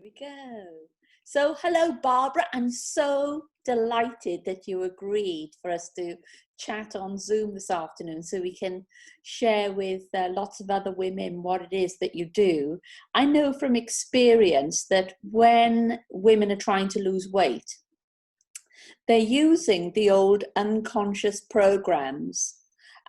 We go. So, hello, Barbara. I'm so delighted that you agreed for us to chat on Zoom this afternoon so we can share with lots of other women what it is that you do. I know from experience that when women are trying to lose weight, they're using the old unconscious programs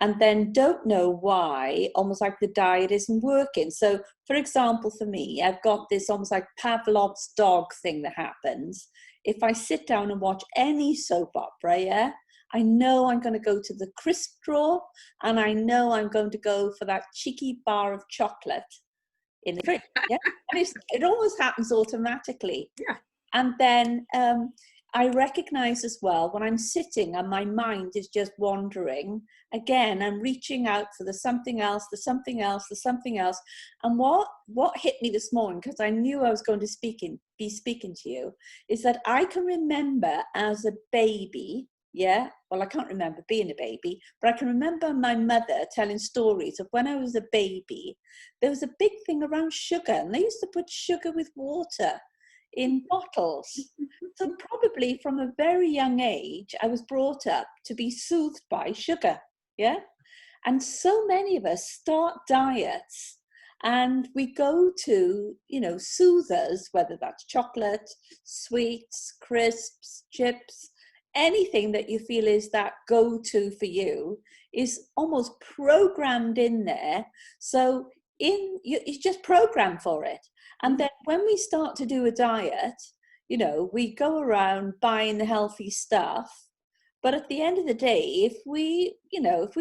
and then don't know why, almost like the diet isn't working. So, for example, for me, I've got this almost like Pavlov's dog thing that happens. If I sit down and watch any soap opera, yeah, I know I'm going to go to the crisp drawer and I know I'm going to go for that cheeky bar of chocolate in the fridge. Yeah, and it always happens automatically. Yeah. And then I recognize as well when I'm sitting and my mind is just wandering, again, I'm reaching out for the something else, the something else, the something else. And what hit me this morning, because I knew I was going to be speaking to you, is that I can remember as a baby, yeah, well, I can't remember being a baby, but I can remember my mother telling stories of when I was a baby, there was a big thing around sugar, and they used to put sugar with water in bottles. So probably from a very young age, I was brought up to be soothed by sugar, yeah? And so many of us start diets and we go to, soothers, whether that's chocolate, sweets, crisps, chips, anything that you feel is that go-to for you is almost programmed in there. So it's just programmed for it. And then when we start to do a diet, we go around buying the healthy stuff. But at the end of the day, if we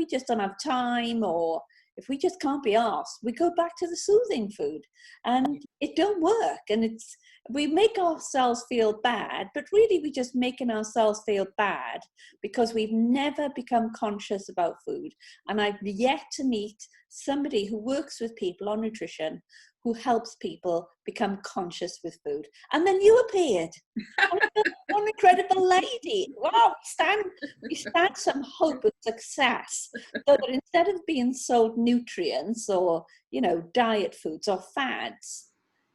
just don't have time or if we just can't be asked, we go back to the soothing food and it don't work. And we make ourselves feel bad, but really we're just making ourselves feel bad because we've never become conscious about food. And I've yet to meet somebody who works with people on nutrition who helps people become conscious with food. And then you appeared. What an incredible lady. Wow, we stand some hope and success. So that instead of being sold nutrients or, diet foods or fads,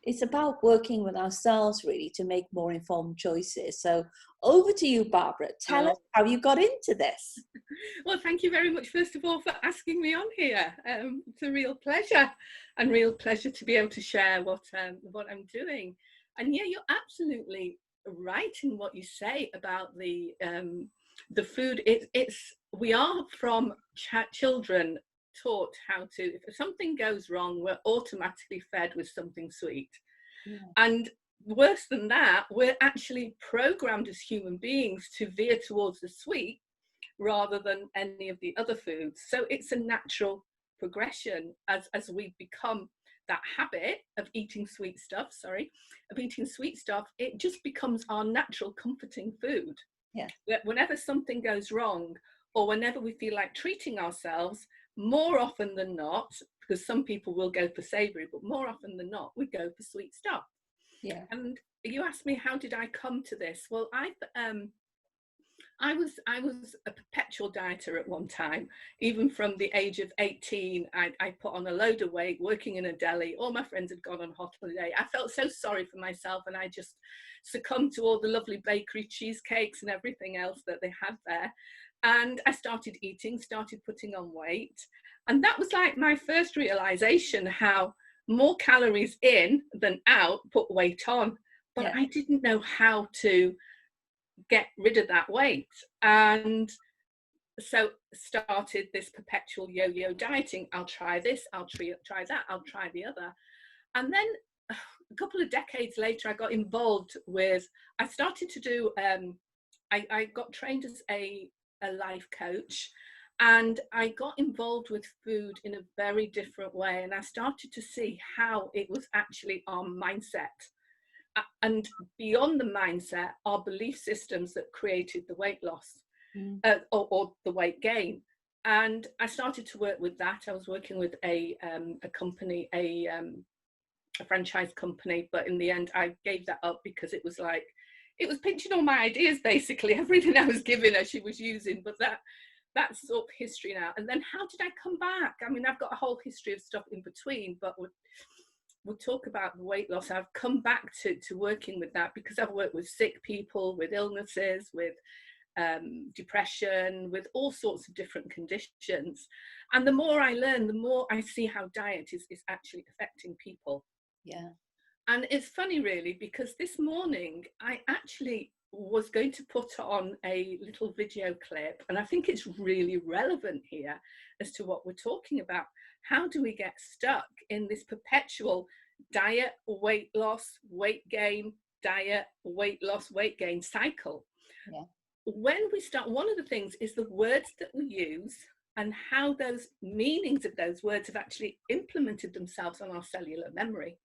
it's about working with ourselves really to make more informed choices. So over to you, Barbara. Tell us how you got into this. Well, thank you very much, first of all, for asking me on here. It's a real pleasure to be able to share what I'm doing. And yeah, you're absolutely right in what you say about the food. We are from children taught how to, if something goes wrong, we're automatically fed with something sweet. Yeah. And worse than that, we're actually programmed as human beings to veer towards the sweet rather than any of the other foods. So it's a natural progression as we become that habit of eating sweet stuff, it just becomes our natural comforting food. Yeah. Whenever something goes wrong or whenever we feel like treating ourselves, more often than not, because some people will go for savory, but more often than not, we go for sweet stuff. Yeah. And you asked me, how did I come to this? Well, I was a perpetual dieter at one time. Even from the age of 18, I put on a load of weight, working in a deli. All my friends had gone on holiday. I felt so sorry for myself, and I just succumbed to all the lovely bakery cheesecakes and everything else that they had there. And I started putting on weight. And that was like my first realization how more calories in than out put weight on. But yeah. I didn't know how to get rid of that weight, and so started this perpetual yo-yo dieting. I'll try this, I'll try that, I'll try the other. And then a couple of decades later, I got involved with, I started to do, I got trained as a life coach, and I got involved with food in a very different way, and I started to see how it was actually our mindset. And beyond the mindset, our belief systems that created the weight loss or the weight gain. And I started to work with that. I was working with a company, a franchise company, but in the end, I gave that up because it was pinching all my ideas, basically. Everything I was giving her, she was using, but that's sort of history now. And then how did I come back? I mean, I've got a whole history of stuff in between, but we'll talk about the weight loss. I've come back to working with that because I've worked with sick people, with illnesses, with depression, with all sorts of different conditions. And the more I learn, the more I see how diet is actually affecting people. Yeah. And it's funny, really, because this morning I actually was going to put on a little video clip, and I think it's really relevant here as to what we're talking about. How do we get stuck in this perpetual diet, weight loss, weight gain, diet, weight loss, weight gain cycle? Yeah. When we start, one of the things is the words that we use and how those meanings of those words have actually implemented themselves on our cellular memory.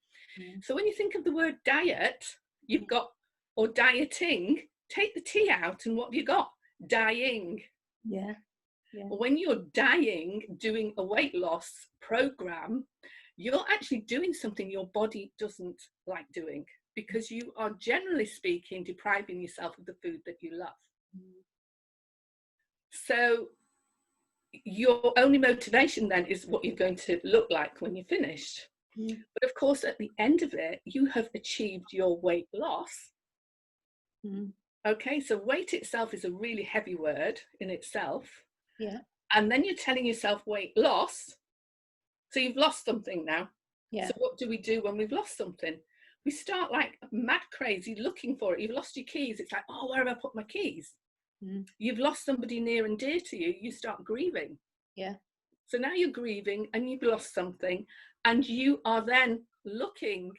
So when you think of the word diet, you've got, or dieting, take the T out, and what have you got? Dying. Yeah. Yeah. When you're dying, doing a weight loss program, you're actually doing something your body doesn't like doing, because you are, generally speaking, depriving yourself of the food that you love. So your only motivation then is what you're going to look like when you're finished. But of course, at the end of it, you have achieved your weight loss. Okay, so weight itself is a really heavy word in itself. Yeah. And then you're telling yourself weight loss. So you've lost something now. Yeah. So what do we do when we've lost something? We start like mad crazy looking for it. You've lost your keys. It's like, oh, where have I put my keys? You've lost somebody near and dear to you. You start grieving. Yeah. So now you're grieving and you've lost something, and you are then looking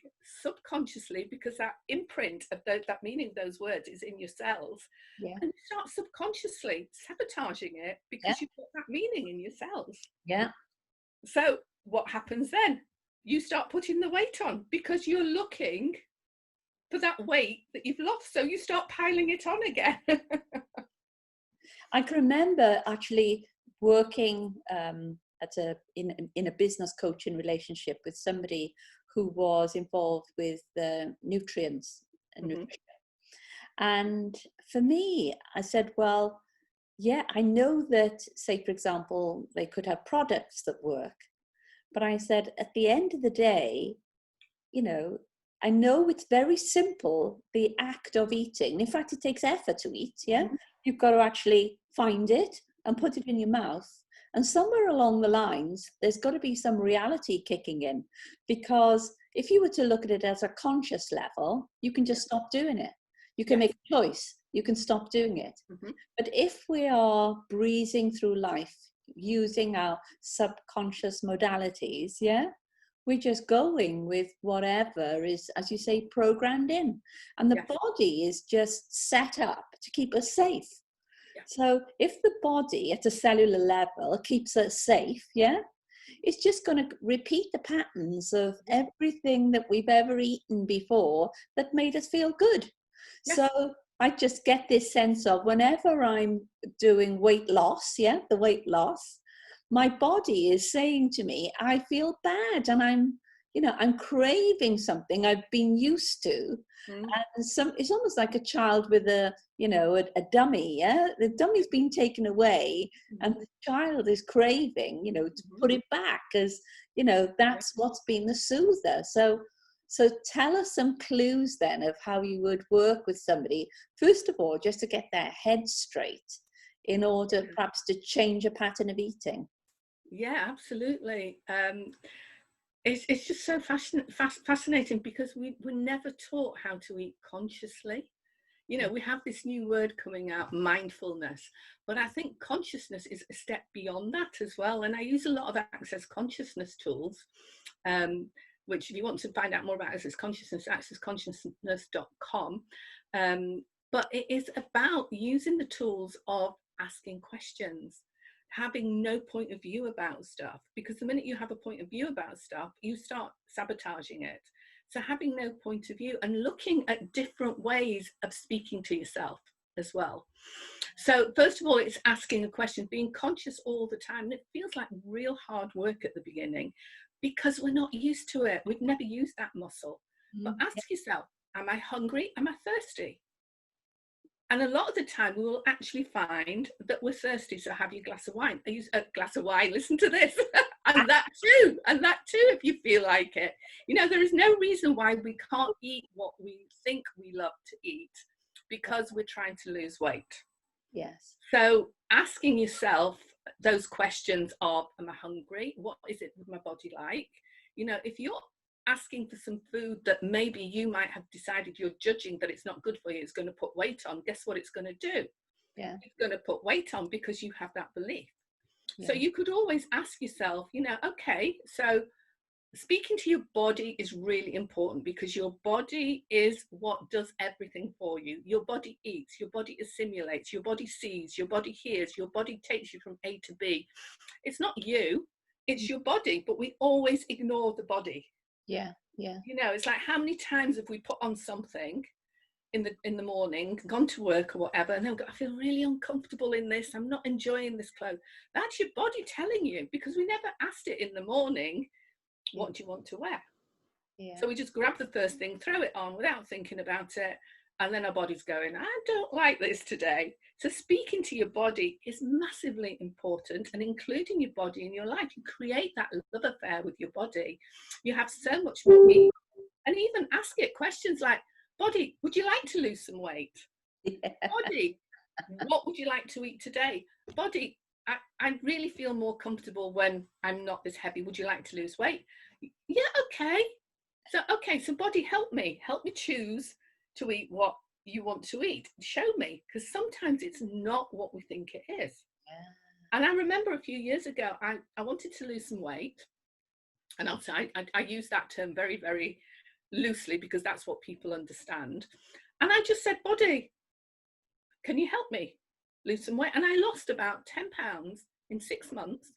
subconsciously, because that imprint of that meaning of those words is in your cells. Yeah. And you start subconsciously sabotaging it because you've got that meaning in your cells. Yeah. So what happens then? You start putting the weight on because you're looking for that weight that you've lost. So you start piling it on again. I can remember actually working in a business coaching relationship with somebody who was involved with nutrients and nutrition. And for me, I said, well, yeah, I know that, say, for example, they could have products that work. But I said, at the end of the day, you know, I know it's very simple, the act of eating. In fact, it takes effort to eat, yeah? You've got to actually find it and put it in your mouth. And somewhere along the lines, there's got to be some reality kicking in. Because if you were to look at it as a conscious level, you can just stop doing it. You can make a choice. You can stop doing it. But if we are breezing through life using our subconscious modalities, yeah, we're just going with whatever is, as you say, programmed in. And the body is just set up to keep us safe. So if the body at a cellular level keeps us safe, yeah, it's just going to repeat the patterns of everything that we've ever eaten before that made us feel good. So I just get this sense of whenever I'm doing weight loss, the weight loss, my body is saying to me, I feel bad, and I'm craving something I've been used to. And it's almost like a child with a dummy, the dummy's been taken away, and the child is craving, to put it back, as that's what's been the soother. So tell us some clues then of how you would work with somebody, first of all, just to get their head straight in order perhaps to change a pattern of eating. Yeah, absolutely. It's just so fascinating because we're never taught how to eat consciously. We have this new word coming out, mindfulness, but I think consciousness is a step beyond that as well. And I use a lot of access consciousness tools, which if you want to find out more about access consciousness, accessconsciousness.com. But it is about using the tools of asking questions, having no point of view about stuff, because the minute you have a point of view about stuff, you start sabotaging it. So having no point of view and looking at different ways of speaking to yourself as well. So first of all, it's asking a question, being conscious all the time. And it feels like real hard work at the beginning because we're not used to it. We've never used that muscle. But ask yourself, am I hungry? Am I thirsty? And a lot of the time, we will actually find that we're thirsty. So have your glass of wine. I use a glass of wine. Listen to this, and that too, if you feel like it. You know, there is no reason why we can't eat what we think we love to eat because we're trying to lose weight. Yes. So asking yourself those questions of, am I hungry? What is it with my body like? You know, if you're asking for some food that maybe you might have decided you're judging that it's not good for you, it's going to put weight on, guess what it's going to do? Yeah. It's going to put weight on because you have that belief. Yeah. So you could always ask yourself, you know, okay, so speaking to your body is really important because your body is what does everything for you. Your body eats, your body assimilates, your body sees, your body hears, your body takes you from A to B. It's not you, it's your body, but we always ignore the body. Yeah. Yeah. You know, it's like, how many times have we put on something in the morning, gone to work or whatever, and then I feel really uncomfortable in this, I'm not enjoying this clothes. That's your body telling you, because we never asked it in the morning, what do you want to wear? Yeah. So we just grab the first thing, throw it on without thinking about it, and then our body's going, I don't like this today. So speaking to your body is massively important, and including your body in your life. You create that love affair with your body. You have so much more meaning. And even ask it questions like, body, would you like to lose some weight? Yeah. Body, what would you like to eat today? Body, I really feel more comfortable when I'm not this heavy. Would you like to lose weight? Yeah, okay. So body, help me choose to eat what you want to eat. Show me, because sometimes it's not what we think it is. Yeah. And I remember a few years ago, I wanted to lose some weight. And I use that term very, very loosely because that's what people understand. And I just said, body, can you help me lose some weight? And I lost about 10 pounds in 6 months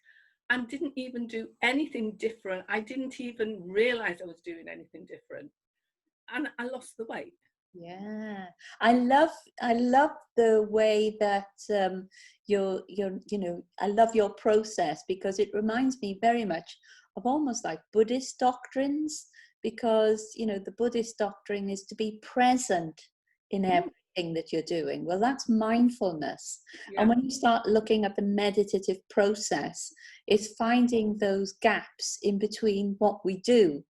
and didn't even do anything different. I didn't even realize I was doing anything different. And I lost the weight. Yeah, I love the way that you're you know, I love your process, because it reminds me very much of almost like Buddhist doctrines, because you know the Buddhist doctrine is to be present in everything that you're doing. Well, that's mindfulness. Yeah. And when you start looking at the meditative process, it's finding those gaps in between what we do.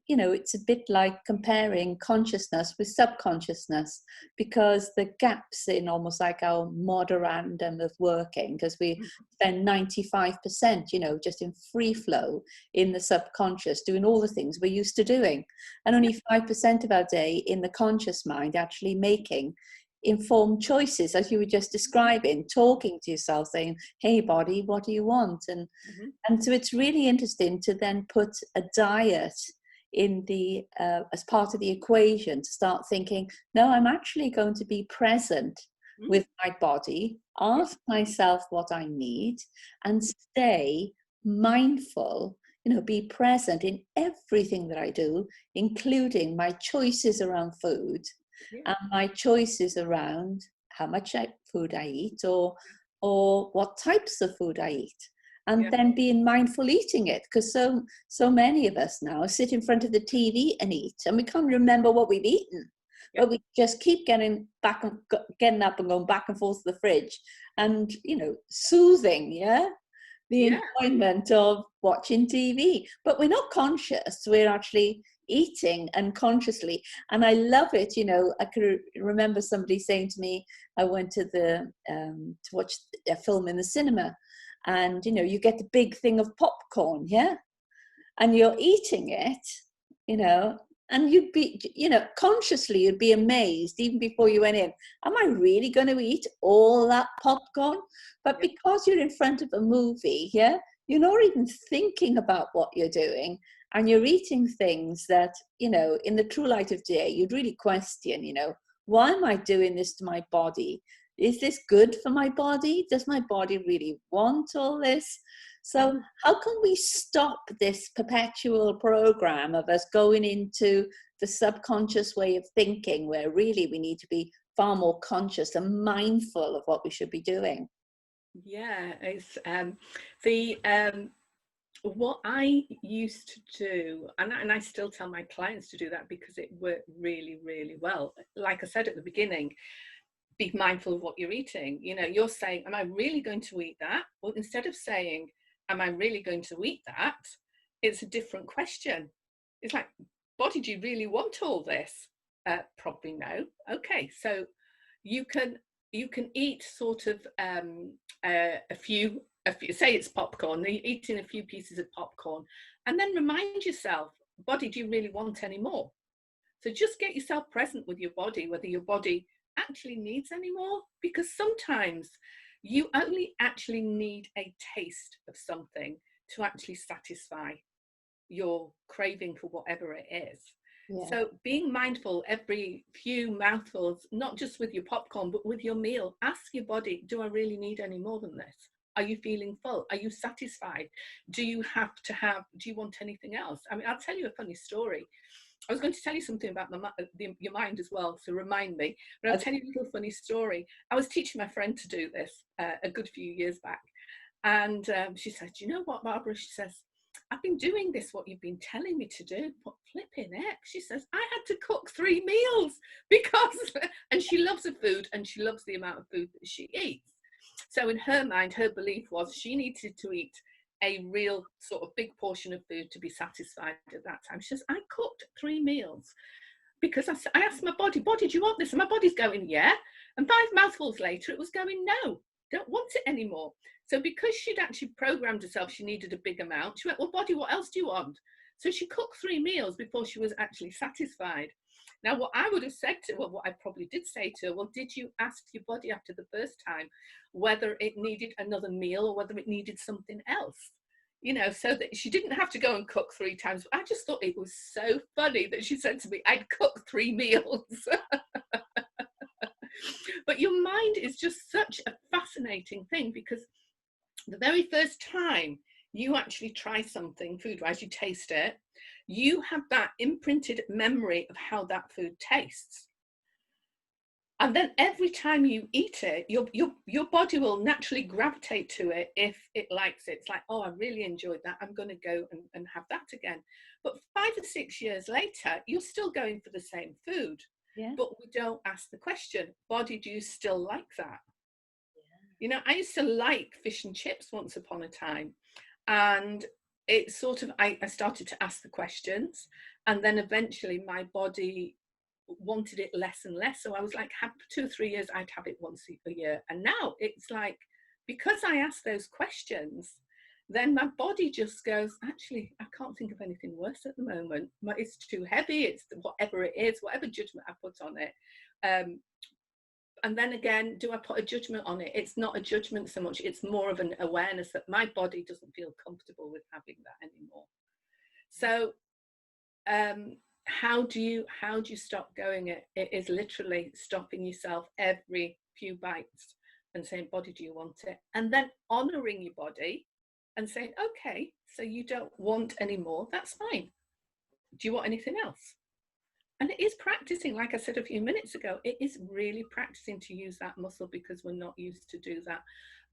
You know, it's a bit like comparing consciousness with subconsciousness, because the gaps in almost like our memorandum of working, because we spend 95%, you know, just in free flow in the subconscious, doing all the things we're used to doing, and only 5% of our day in the conscious mind actually making informed choices, as you were just describing, talking to yourself, saying, hey body, what do you want? And so it's really interesting to then put a diet in the as part of the equation, to start thinking, no, I'm actually going to be present with my body, ask myself what I need, and stay mindful, you know, be present in everything that I do, including my choices around food and my choices around how much food I eat, or what types of food I eat. And then being mindful eating it, because so many of us now sit in front of the TV and eat, and we can't remember what we've eaten, but we just keep getting up and going back and forth to the fridge, and you know, soothing, the enjoyment of watching TV. But we're not conscious; we're actually eating unconsciously. And I love it. You know, I could remember somebody saying to me, I went to to watch a film in the cinema. And, you know, you get the big thing of popcorn, and you're eating it, you know, and you'd be, you know, consciously you'd be amazed even before you went in. Am I really going to eat all that popcorn? But because you're in front of a movie, you're not even thinking about what you're doing. And you're eating things that, you know, in the true light of day, you'd really question, you know, why am I doing this to my body? Is this good for my body? Does my body really want all this? So how can we stop this perpetual program of us going into the subconscious way of thinking, where really we need to be far more conscious and mindful of what we should be doing? Yeah, it's what I used to do, and I still tell my clients to do that because it worked really, really well. Like I said at the beginning, be mindful of what you're eating. You know, you're saying, am I really going to eat that? Well, instead of saying, am I really going to eat that? It's a different question. It's like, body, do you really want all this? Probably no. Okay, so you can eat sort of a few, say it's popcorn, you're eating a few pieces of popcorn, and then remind yourself, body, do you really want any more? So just get yourself present with your body, whether your body actually needs any more, because sometimes you only actually need a taste of something to actually satisfy your craving for whatever it is. Yeah. So being mindful every few mouthfuls, not just with your popcorn, but with your meal, ask your body, do I really need any more than this? Are you feeling full? Are you satisfied? Do you want anything else? I mean, I'll tell you a funny story. I was going to tell you something about your mind as well, so remind me. But I'll tell you a little funny story. I was teaching my friend to do this a good few years back. And she said, you know what, Barbara? She says, I've been doing this, what you've been telling me to do, but flipping heck. She says, I had to cook 3 meals because, and she loves her food and she loves the amount of food that she eats. So in her mind, her belief was she needed to eat a real sort of big portion of food to be satisfied at that time. She says, I cooked 3 meals because I asked my body, do you want this? And my body's going, yeah. And 5 mouthfuls later, it was going, no, don't want it anymore. So because she'd actually programmed herself, she needed a big amount. She went, well, body, what else do you want? So she cooked 3 meals before she was actually satisfied. Now, what I would have said to her, what I probably did say to her, well, did you ask your body after the first time whether it needed another meal or whether it needed something else? You know, so that she didn't have to go and cook 3 times. I just thought it was so funny that she said to me, I'd cook 3 meals. But your mind is just such a fascinating thing, because the very first time you actually try something food-wise, you taste it, you have that imprinted memory of how that food tastes. And then every time you eat it, your body will naturally gravitate to it if it likes it. It's like, oh, I really enjoyed that. I'm going to go and have that again. But 5 or 6 years later, you're still going for the same food. Yeah. But we don't ask the question, body, do you still like that? Yeah. You know, I used to like fish and chips once upon a time. And it sort of, I started to ask the questions. And then eventually my body wanted it less and less. So I was like, 2 or 3 years, I'd have it once a year. And now it's like, because I ask those questions, then my body just goes, actually, I can't think of anything worse at the moment. It's too heavy. It's whatever it is, whatever judgment I put on it. And then again, do I put a judgment on it? It's not a judgment so much. It's more of an awareness that my body doesn't feel comfortable with having that anymore. So how do you stop going? It is literally stopping yourself every few bites and saying, body, do you want it? And then honoring your body and saying, okay, so you don't want any more, that's fine. Do you want anything else? And it is practicing, like I said a few minutes ago, it is really practicing to use that muscle, because we're not used to do that.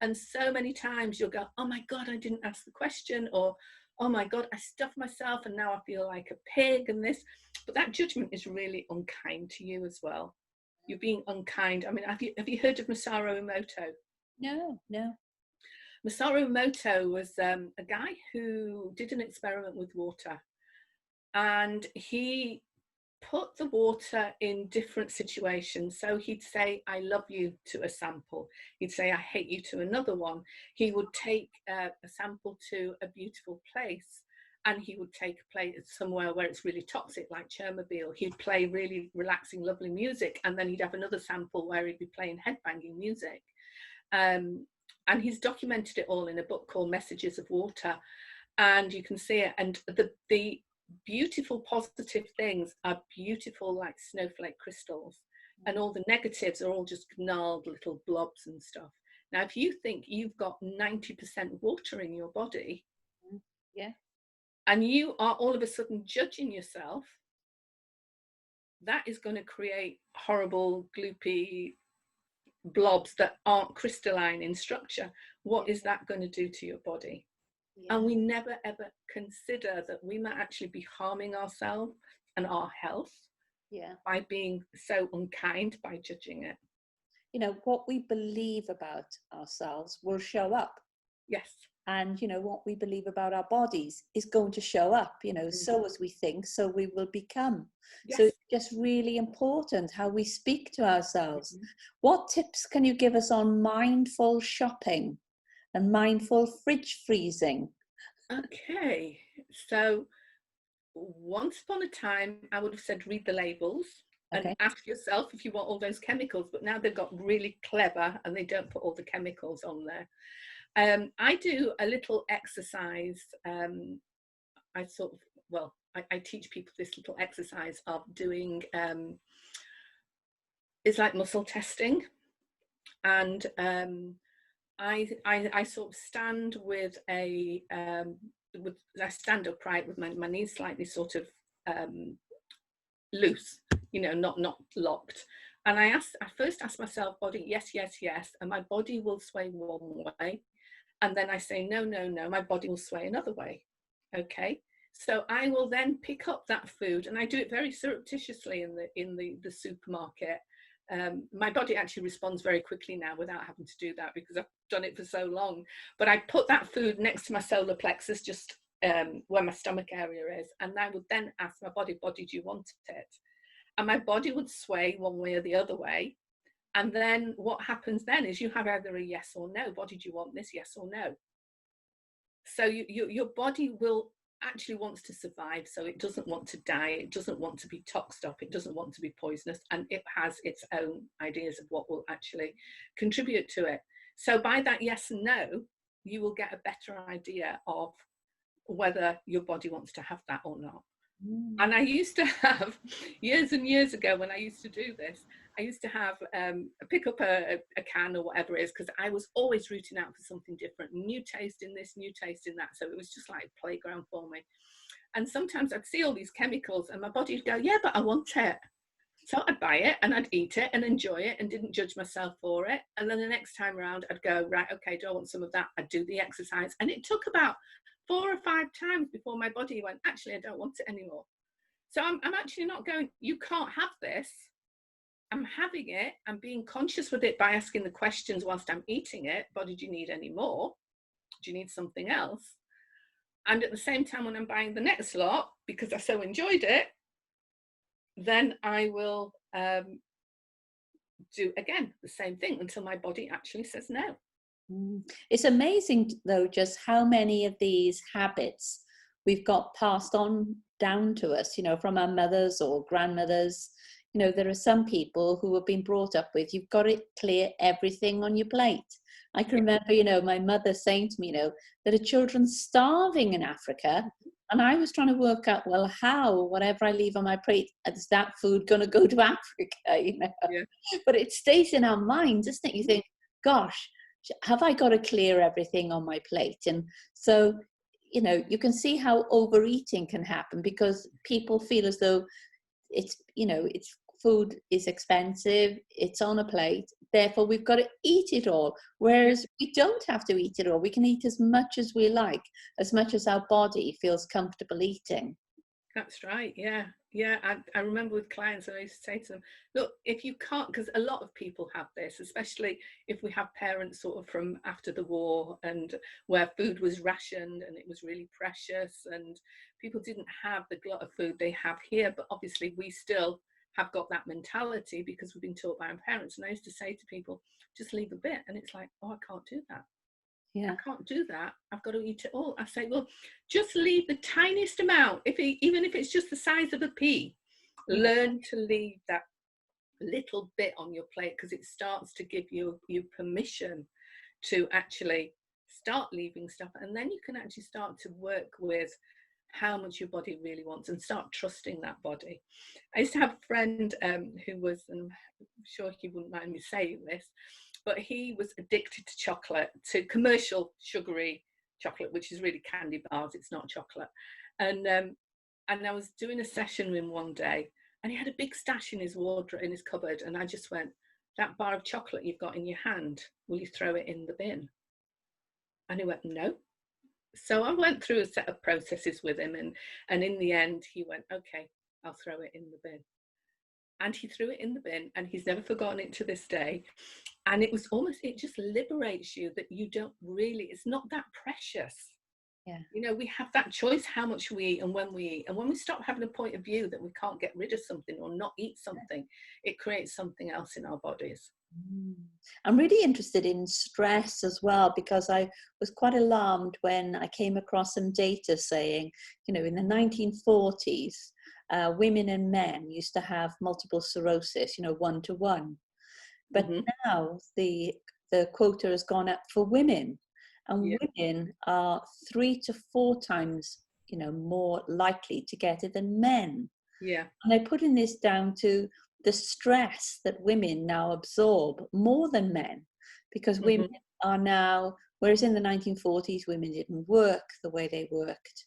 And so many times you'll go, oh my God, I didn't ask the question, or oh my God, I stuffed myself and now I feel like a pig and this. But that judgment is really unkind to you as well. You're being unkind. I mean, have you heard of Masaru Emoto? No. Masaru Emoto was a guy who did an experiment with water, and he put the water in different situations. So he'd say, I love you to a sample. He'd say, I hate you to another one. He would take a sample to a beautiful place, and he would take a place somewhere where it's really toxic, like Chernobyl. He'd play really relaxing, lovely music, and then he'd have another sample where he'd be playing headbanging music. And he's documented it all in a book called Messages of Water. And you can see it. And the beautiful positive things are beautiful, like snowflake crystals, and all the negatives are all just gnarled little blobs and stuff. Now, if you think you've got 90% water in your body, yeah, and you are all of a sudden judging yourself, that is going to create horrible, gloopy blobs that aren't crystalline in structure. What is that going to do to your body? Yeah. And we never ever consider that we might actually be harming ourselves and our health, yeah, by being so unkind, by judging it. you know, what we believe about ourselves will show up. Yes. And, you know, what we believe about our bodies is going to show up, you know, so as we think, so we will become. Yes. So it's just really important how we speak to ourselves. Mm-hmm. What tips can you give us on mindful shopping and mindful fridge freezing? Okay. So once upon a time, I would have said read the labels and Okay. ask yourself if you want all those chemicals, but now they've got really clever and they don't put all the chemicals on there. I do a little exercise. I teach people this little exercise of doing, it's like muscle testing. And I sort of stand with I stand upright with my knees slightly sort of loose, you know, not locked. And I first ask myself, body, yes, yes, yes, and my body will sway one way. And then I say, no, no, no, my body will sway another way. Okay. So I will then pick up that food, and I do it very surreptitiously in the supermarket. My body actually responds very quickly now without having to do that because I've done it for so long. But I put that food next to my solar plexus, just where my stomach area is, and I would then ask my body, do you want it? And my body would sway one way or the other way. And then what happens then is you have either a yes or no. Body, do you want this? Yes or no. So your body will actually wants to survive, so it doesn't want to die, it doesn't want to be toxed up, it doesn't want to be poisonous, and it has its own ideas of what will actually contribute to it. So by that yes and no, you will get a better idea of whether your body wants to have that or not. And I used to have, years and years ago when I used to do this, I used to have pick up a can or whatever it is, because I was always rooting out for something different, new taste in this, new taste in that. So it was just like a playground for me. And sometimes I'd see all these chemicals and my body would go, yeah, but I want it. So I'd buy it and I'd eat it and enjoy it and didn't judge myself for it. And then the next time around, I'd go, right, okay, do I want some of that? I'd do the exercise. And it took about 4 or 5 times before my body went, actually, I don't want it anymore. So I'm actually not going, you can't have this. I'm having it. I'm being conscious with it by asking the questions whilst I'm eating it. Body, do you need any more? Do you need something else? And at the same time, when I'm buying the next lot, because I so enjoyed it, then I will do again the same thing until my body actually says no. It's amazing, though, just how many of these habits we've got passed on down to us, you know, from our mothers or grandmothers. You know, there are some people who have been brought up with, you've got to clear everything on your plate. I can remember, you know, my mother saying to me, you know, there are children starving in Africa. And I was trying to work out, well, how, whatever I leave on my plate, is that food going to go to Africa, you know? Yeah. But it stays in our minds, doesn't it? You think, gosh, have I got to clear everything on my plate? And so, you know, you can see how overeating can happen because people feel as though it's, you know, it's food is expensive, it's on a plate, therefore we've got to eat it all. Whereas we don't have to eat it all. We can eat as much as we like, as much as our body feels comfortable eating. That's right. Yeah. Yeah. I remember with clients, I used to say to them, look, if you can't, because a lot of people have this, especially if we have parents sort of from after the war and where food was rationed and it was really precious and people didn't have the glut of food they have here. But obviously we still have got that mentality because we've been taught by our parents. And I used to say to people, just leave a bit. And it's like, oh, I can't do that. Yeah. I can't do that. I've got to eat it all. I say, well, just leave the tiniest amount, even if it's just the size of a pea. Learn to leave that little bit on your plate because it starts to give you permission to actually start leaving stuff, and then you can actually start to work with how much your body really wants and start trusting that body. I used to have a friend who was, and I'm sure he wouldn't mind me saying this, but he was addicted to chocolate, to commercial sugary chocolate, which is really candy bars, it's not chocolate. And I was doing a session with him one day and he had a big stash in his wardrobe, in his cupboard, and I just went, that bar of chocolate you've got in your hand, will you throw it in the bin? And he went, no. So I went through a set of processes with him, and in the end he went, okay, I'll throw it in the bin. and he threw it in the bin, and he's never forgotten it to this day. And it was almost, it just liberates you that you don't really, it's not that precious. Yeah. You know, we have that choice how much we eat and when we eat. And when we stop having a point of view that we can't get rid of something or not eat something, it creates something else in our bodies. I'm really interested in stress as well, because I was quite alarmed when I came across some data saying, you know, in the 1940s, women and men used to have multiple sclerosis, you know, 1-to-1. But now the quota has gone up for women, and women are 3 to 4 times, you know, more likely to get it than men. Yeah. And they're putting this down to the stress that women now absorb more than men, because women are now, whereas in the 1940s, women didn't work the way they worked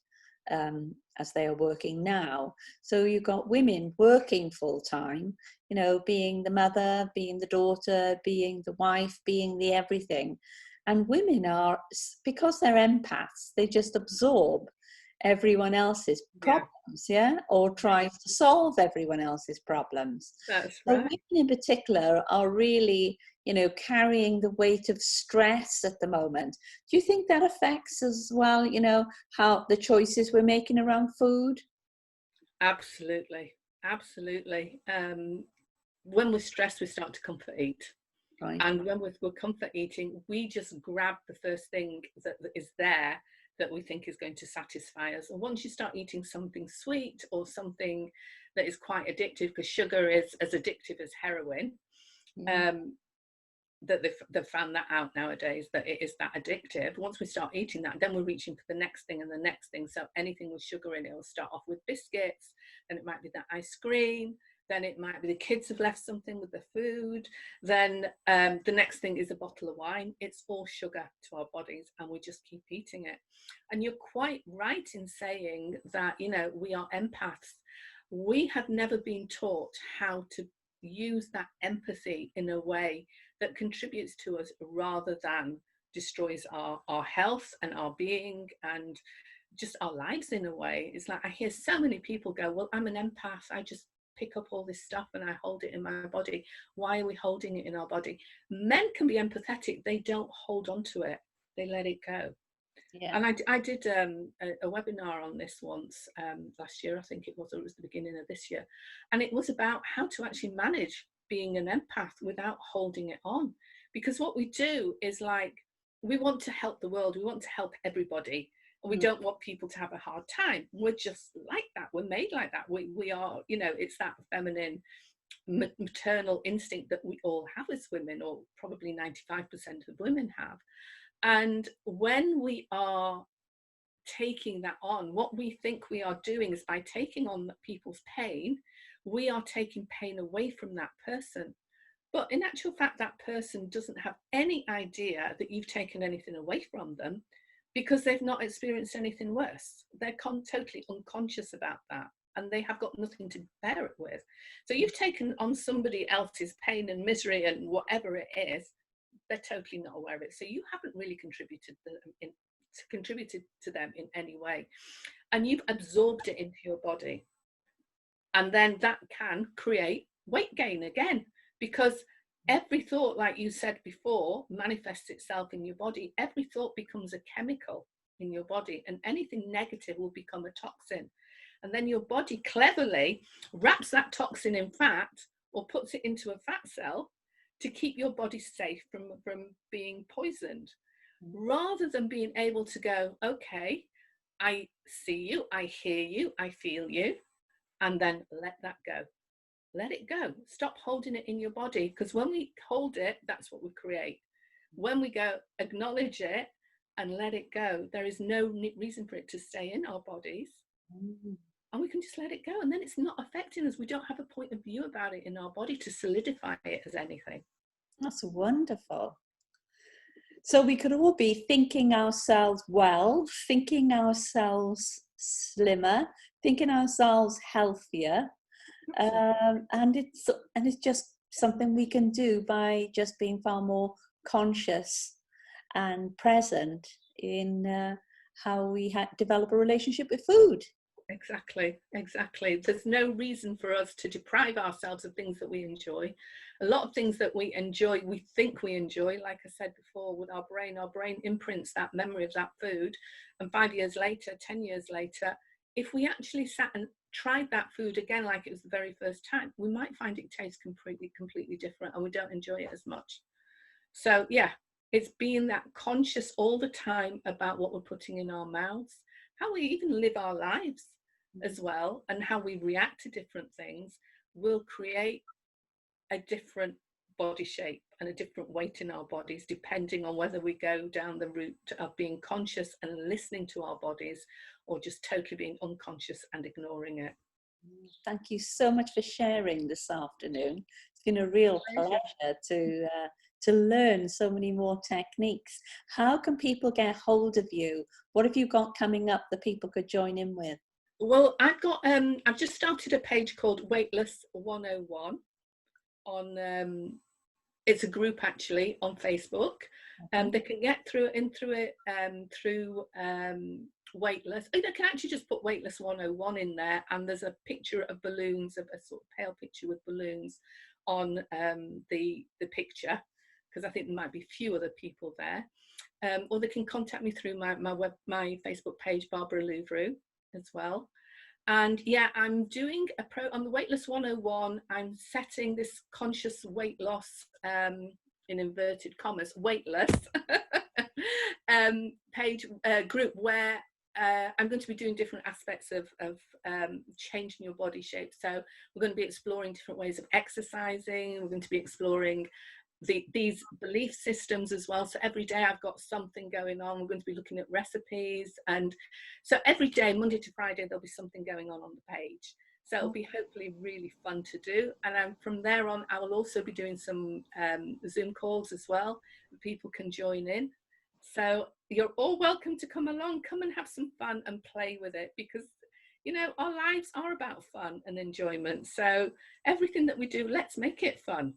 as they are working now. So you've got women working full time, you know, being the mother, being the daughter, being the wife, being the everything. And women are, because they're empaths, they just absorb everyone else's problems, or tries to solve everyone else's problems. That's So right. women in particular are really, you know, carrying the weight of stress at the moment. Do you think that affects as well, you know, how the choices we're making around food? Absolutely. Absolutely. When we're stressed, we start to comfort eat. Right. And when we're comfort eating, we just grab the first thing that is there that we think is going to satisfy us. And once you start eating something sweet or something that is quite addictive, because sugar is as addictive as heroin, that they've found that out nowadays, that it is that addictive. Once we start eating that, then we're reaching for the next thing and the next thing. So anything with sugar in it will start off with biscuits, then it might be that ice cream, then it might be the kids have left something with the food, then the next thing is a bottle of wine. It's all sugar to our bodies, and we just keep eating it. And you're quite right in saying that, you know, we are empaths. We have never been taught how to use that empathy in a way that contributes to us rather than destroys our health and our being and just our lives in a way. It's like I hear so many people go, well, I'm an empath, I just pick up all this stuff and I hold it in my body. Why are we holding it in our body? Men can be empathetic, they don't hold on to it, they let it go. And I did a webinar on this once last year, I think it was, or it was the beginning of this year, and it was about how to actually manage being an empath without holding it on. Because what we do is, like, we want to help the world, we want to help everybody, and we don't want people to have a hard time. We're just like that, we're made like that. We are, you know, it's that feminine maternal instinct that we all have as women, or probably 95% of women have. And when we are taking that on, what we think we are doing is, by taking on people's pain, we are taking pain away from that person. But in actual fact, that person doesn't have any idea that you've taken anything away from them, because they've not experienced anything worse. They're totally unconscious about that, and they have got nothing to bear it with. So you've taken on somebody else's pain and misery and whatever it is, they're totally not aware of it. So you haven't really contributed to them in any way, and you've absorbed it into your body. And then that can create weight gain again, because every thought, like you said before, manifests itself in your body. Every thought becomes a chemical in your body, and anything negative will become a toxin. And then your body cleverly wraps that toxin in fat, or puts it into a fat cell, to keep your body safe from being poisoned, rather than being able to go, okay, I see you, I hear you, I feel you, and then let that go. Let it go. Stop holding it in your body, because when we hold it, that's what we create. When we go, acknowledge it and let it go, there is no reason for it to stay in our bodies. And we can just let it go, and then it's not affecting us. We don't have a point of view about it in our body to solidify it as anything. That's wonderful. So we could all be thinking ourselves well, thinking ourselves slimmer, thinking ourselves healthier, and it's just something we can do by just being far more conscious and present in how we develop a relationship with food. Exactly, exactly. There's no reason for us to deprive ourselves of things that we enjoy. A lot of things that we enjoy, we think we enjoy, like I said before, with our brain imprints that memory of that food. And 5 years later, 10 years later, if we actually sat and tried that food again like it was the very first time, we might find it tastes completely different, and we don't enjoy it as much. So yeah, it's being that conscious all the time about what we're putting in our mouths, how we even live our lives as well, and how we react to different things will create a different body shape and a different weight in our bodies, depending on whether we go down the route of being conscious and listening to our bodies, or just totally being unconscious and ignoring it. Thank you so much for sharing this afternoon. It's been a real pleasure to learn so many more techniques. How can people get hold of you? What have you got coming up that people could join in with? Well, I've just started a page called Weightless 101 on it's a group actually on Facebook. They can get through it through Weightless. They can actually just put Weightless 101 in there, and there's a picture of balloons, of a sort of pale picture with balloons on the picture, because I think there might be a few other people there. Or they can contact me through my Facebook page, Barbara Louvrou, as well. And yeah, I'm doing on the Weightless 101, I'm setting this conscious weight loss, in inverted commas, weightless page group, where I'm going to be doing different aspects of changing your body shape. So we're going to be exploring different ways of exercising. We're going to be exploring these belief systems as well. So every day I've got something going on. We're going to be looking at recipes, and so every day, Monday to Friday, there'll be something going on the page. So it'll be hopefully really fun to do. And from there on, I will also be doing some Zoom calls as well. People can join in. So you're all welcome to come along, come and have some fun and play with it, because you know, our lives are about fun and enjoyment. So everything that we do, let's make it fun.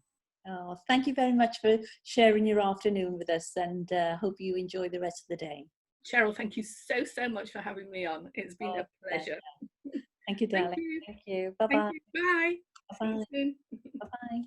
Oh, thank you very much for sharing your afternoon with us, and hope you enjoy the rest of the day. Cheryl, thank you so much for having me on. It's been a pleasure. Thank you, darling. Thank you. Bye-bye. Bye. Bye-bye. See you soon. Bye-bye.